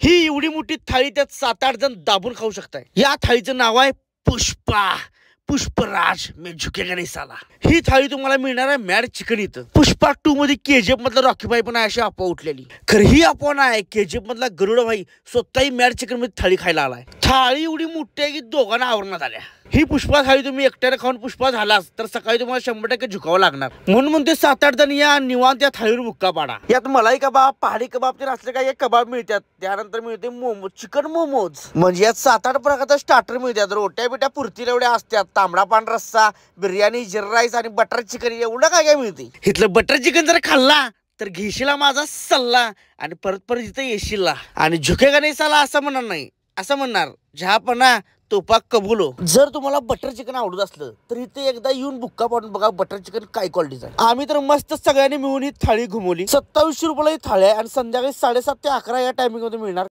ही एवढी मोठी थाळी त्यात 7-8 जण दाबून खाऊ शकताय। या थाळीचं नाव आहे पुष्पा, पुष्पराज में झुकेगा नहीं साला। ही थाळी तुम्हाला मिळणार आहे मॅड चिकन इथं। पुष्पा 2 मध्ये केजीएफ मधला रॉकी भाई पण आहे अशी अफवा उठलेली, खरं ही अफवा नाही। केजीएफ मधला गरुड भाई स्वतःही मॅड चिकन मध्ये थाळी खायला आलाय। थाळी एवढी मोठी आहे की दोघांना आवरण्यात आल्या। ही पुष्पा थाळी तुम्ही एकट्याने खाऊन पुष्पा झालास तर सकाळी तुम्हाला 100% झुकावं लागणार। म्हणून ते 7-8 जण या निवांत या थाळीवर मुक्का पाडा। यात मलाई कबाब, पहाडी कबाब ते असले काही कबाब मिळतात। त्यानंतर मिळते मोमोज, चिकन मोमोज, म्हणजे यात 7-8 प्रकारचा स्टार्टर मिळतात। रोट्या बिट्या पुरतील एवढ्या असतात। तांबडा पांढरा रस्सा, बिर्याणी, जिरा राईस आणि बटर चिकन एवढं काय काय मिळते। इथलं बटर चिकन जर खाल्ला तर घेशीला माझा सल्ला आणि परत परत इथं येशील आणि झुकेगा नाही साला असं म्हणणार नाही, असं म्हणणार जहापणा तोपा कबूलो। जर तुम्हाला बटर चिकन आवडत असलं तर इथे एकदा येऊन बुक्का पाडून बघा बटर चिकन काय क्वालिटीचं आहे। आम्ही तर मस्त सगळ्यांनी मिळून ही थाळी घुमवली। 2700 रुपयाला ही थाळी आहे आणि संध्याकाळी 7:30 ते 11 या टायमिंग मध्ये मिळणार।